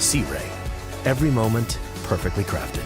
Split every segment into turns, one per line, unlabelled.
Sea Ray. Every moment perfectly crafted.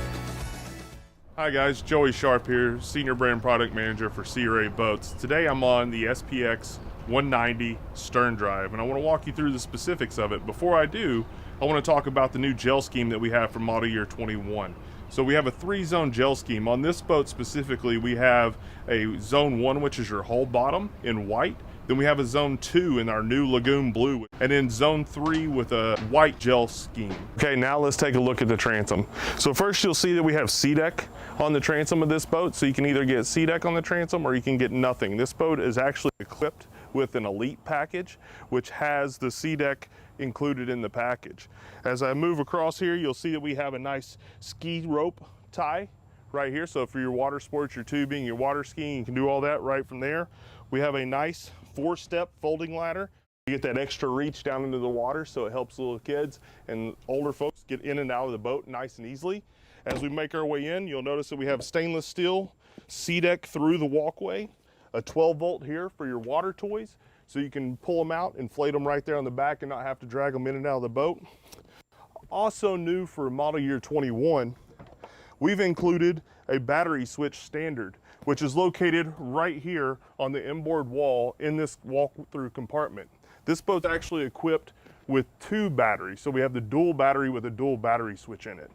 Hi guys, Joey Sharp here, Senior Brand Product Manager for Sea Ray Boats. Today I'm on the SPX 190 stern drive, and I want to walk you through the specifics of it. Before I do, I want to talk about the new gel scheme that we have for model year 21. So we have a 3-zone gel scheme. On this boat specifically, we have a zone 1, which is your hull bottom in white. Then we have a zone 2 in our new lagoon blue, and then zone 3 with a white gel scheme. Okay, now let's take a look at the transom. So first you'll see that we have SeaDeck on the transom of this boat. So you can either get SeaDeck on the transom or you can get nothing. This boat is actually equipped with an Elite package, which has the SeaDeck included in the package. As I move across here, you'll see that we have a nice ski rope tie right here. So for your water sports, your tubing, your water skiing, you can do all that right from there. We have a nice 4-step folding ladder. You get that extra reach down into the water, so it helps little kids and older folks get in and out of the boat nice and easily. As we make our way in, you'll notice that we have stainless steel SeaDeck through the walkway, a 12-volt here for your water toys, so you can pull them out, inflate them right there on the back and not have to drag them in and out of the boat. Also new for model year 21, we've included a battery switch standard, which is located right here on the inboard wall in this walk-through compartment. This boat's actually equipped with 2 batteries, so we have the dual battery with a dual battery switch in it.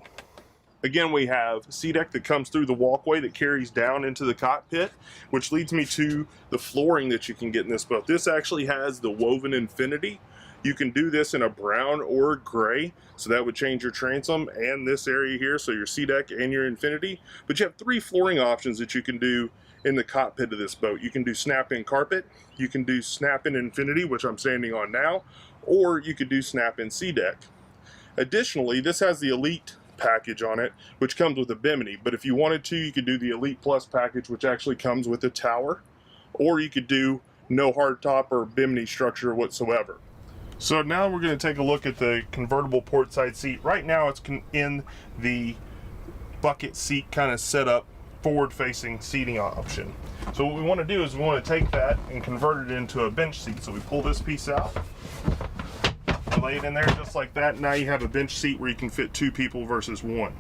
Again, we have SeaDeck that comes through the walkway that carries down into the cockpit, which leads me to the flooring that you can get in this boat. This actually has the woven infinity. You can do this in a brown or gray, so that would change your transom and this area here, so your SeaDeck and your infinity. But you have 3 flooring options that you can do in the cockpit of this boat. You can do snap-in carpet, you can do snap-in infinity, which I'm standing on now, or you could do snap-in SeaDeck. Additionally, this has the Elite package on it, which comes with a bimini, but if you wanted to, you could do the Elite Plus package, which actually comes with a tower, or you could do no hardtop or bimini structure whatsoever. So now we're going to take a look at the convertible port side seat. Right now it's in the bucket seat kind of setup, forward facing seating option. So what we want to do is we want to take that and convert it into a bench seat. So we pull this piece out, lay it in there just like that. Now you have a bench seat where you can fit 2 people versus 1.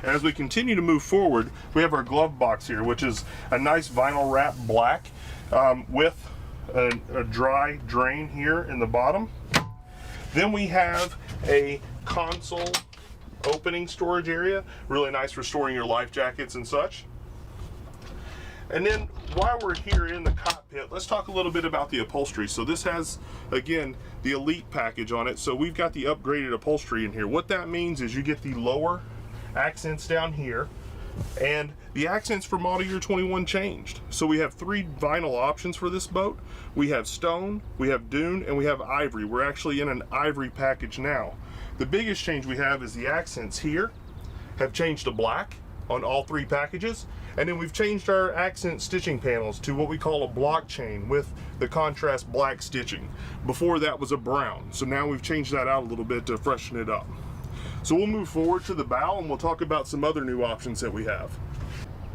As we continue to move forward, we have our glove box here, which is a nice vinyl wrap black with a dry drain here in the bottom. Then we have a console opening storage area, really nice for storing your life jackets and such. And then while we're here in the cockpit, let's talk a little bit about the upholstery. So this has, again, the Elite package on it. So we've got the upgraded upholstery in here. What that means is you get the lower accents down here, and the accents for model year 21 changed. So we have 3 vinyl options for this boat. We have stone, we have dune, and we have ivory. We're actually in an ivory package now. The biggest change we have is the accents here have changed to black on all 3 packages. And then we've changed our accent stitching panels to what we call a block chain with the contrast black stitching. Before that was a brown. So now we've changed that out a little bit to freshen it up. So we'll move forward to the bow and we'll talk about some other new options that we have.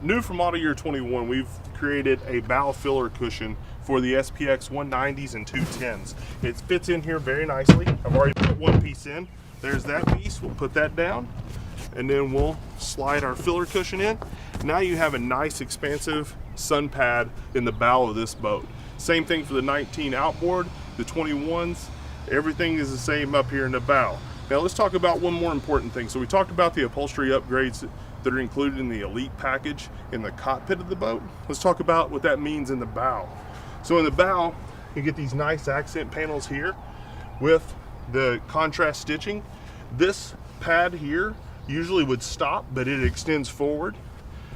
New for model year 21, we've created a bow filler cushion for the SPX 190s and 210s. It fits in here very nicely. I've already put 1 piece in. There's that piece. We'll put that down and then we'll slide our filler cushion in. Now you have a nice expansive sun pad in the bow of this boat. Same thing for the 19 outboard, the 21s, everything is the same up here in the bow. Now let's talk about one more important thing. So we talked about the upholstery upgrades that are included in the Elite package in the cockpit of the boat. Let's talk about what that means in the bow. So in the bow, you get these nice accent panels here with the contrast stitching. This pad here usually would stop, but it extends forward.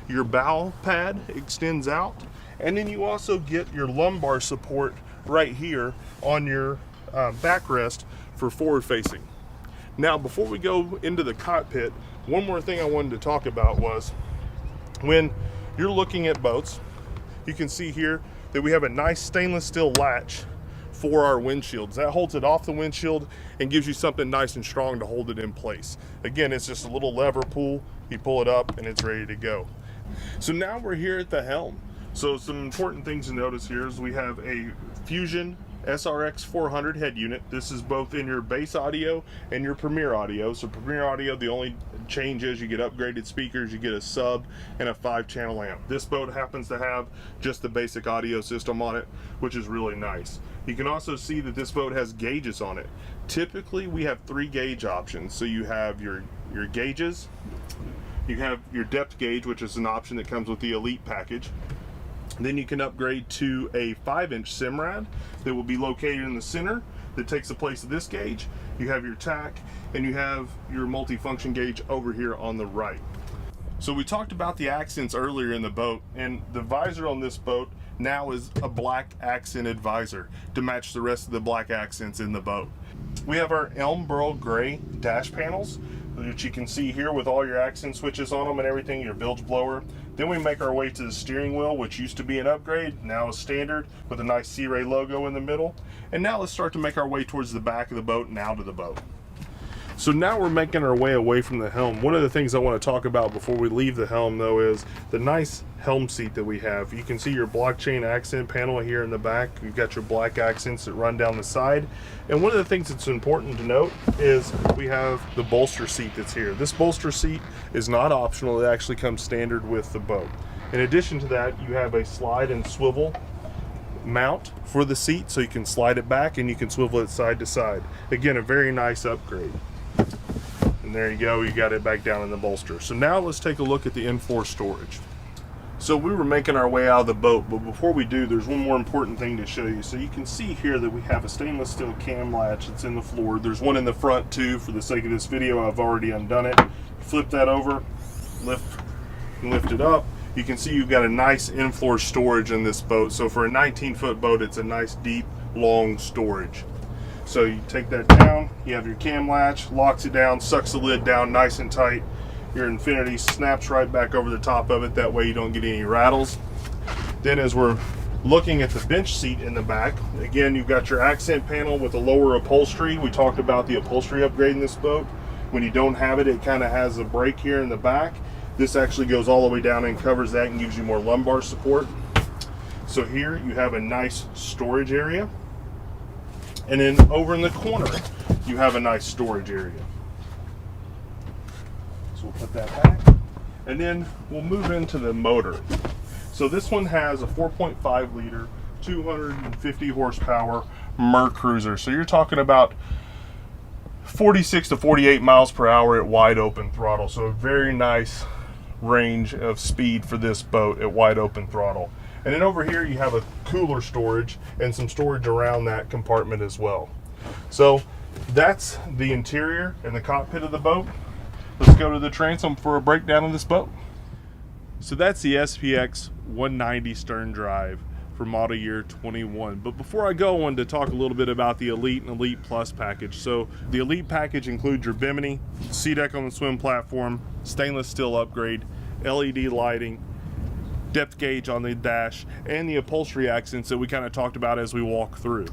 Your bow pad extends out, and then you also get your lumbar support right here on your backrest for forward facing. Now before we go into the cockpit, one more thing I wanted to talk about was when you're looking at boats, you can see here that we have a nice stainless steel latch for our windshields. That holds it off the windshield and gives you something nice and strong to hold it in place. Again, it's just a little lever pull, you pull it up and it's ready to go. So now we're here at the helm. So some important things to notice here is we have a Fusion SRX 400 head unit. This is both in your base audio and your Premier audio. So Premier audio, the only change is you get upgraded speakers, you get a sub and a 5-channel amp. This boat happens to have just the basic audio system on it, which is really nice. You can also see that this boat has gauges on it. Typically we have 3 gauge options. So you have your gauges, you have your depth gauge, which is an option that comes with the Elite package. Then you can upgrade to a 5-inch Simrad that will be located in the center that takes the place of this gauge. You have your tack and you have your multifunction gauge over here on the right. So we talked about the accents earlier in the boat, and the visor on this boat now is a black accented visor to match the rest of the black accents in the boat. We have our Elm Burl Gray dash panels, which you can see here with all your accent switches on them and everything, your bilge blower. Then we make our way to the steering wheel, which used to be an upgrade, now is standard with a nice Sea Ray logo in the middle. And now let's start to make our way towards the back of the boat and out of the boat. So now we're making our way away from the helm. One of the things I want to talk about before we leave the helm though is the nice helm seat that we have. You can see your blockchain accent panel here in the back. You've got your black accents that run down the side. And one of the things that's important to note is we have the bolster seat that's here. This bolster seat is not optional. It actually comes standard with the boat. In addition to that, you have a slide and swivel mount for the seat, so you can slide it back and you can swivel it side to side. Again, a very nice upgrade. And there you go, you got it back down in the bolster. So now let's take a look at the in-floor storage. So we were making our way out of the boat, but before we do, there's one more important thing to show you. So you can see here that we have a stainless steel cam latch that's in the floor. There's one in the front too. For the sake of this video, I've already undone it. Flip that over, lift it up. You can see you've got a nice in-floor storage in this boat. So for a 19-foot boat, it's a nice, deep, long storage. So you take that down, you have your cam latch, locks it down, sucks the lid down nice and tight. Your infinity snaps right back over the top of it, that way you don't get any rattles. Then as we're looking at the bench seat in the back, again, you've got your accent panel with a lower upholstery. We talked about the upholstery upgrade in this boat. When you don't have it, it kind of has a break here in the back. This actually goes all the way down and covers that and gives you more lumbar support. So here you have a nice storage area. And then over in the corner, you have a nice storage area. So we'll put that back. And then we'll move into the motor. So this one has a 4.5 liter, 250 horsepower Mercruiser. So you're talking about 46 to 48 miles per hour at wide open throttle. So a very nice range of speed for this boat at wide open throttle. And then over here you have a cooler storage and some storage around that compartment as well. So that's the interior and the cockpit of the boat. Let's go to the transom for a breakdown of this boat. So that's the SPX 190 stern drive for model year 21. But before I go, I wanted to talk a little bit about the Elite and Elite Plus package. So the Elite package includes your bimini, SeaDeck on the swim platform, stainless steel upgrade, LED lighting, depth gauge on the dash, and the upholstery accents that we kind of talked about as we walk through.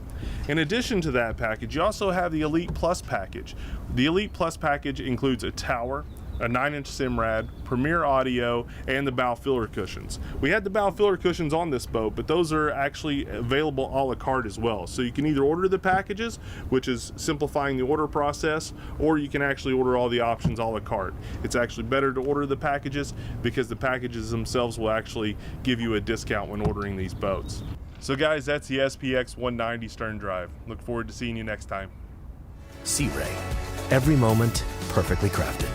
In addition to that package, you also have the Elite Plus package. The Elite Plus package includes a tower, a 9-inch Simrad, Premier audio, and the bow filler cushions. We had the bow filler cushions on this boat, but those are actually available a la carte as well. So you can either order the packages, which is simplifying the order process, or you can actually order all the options a la carte. It's actually better to order the packages because the packages themselves will actually give you a discount when ordering these boats. So guys, that's the SPX 190 stern drive. Look forward to seeing you next time.
Sea Ray. Every moment perfectly crafted.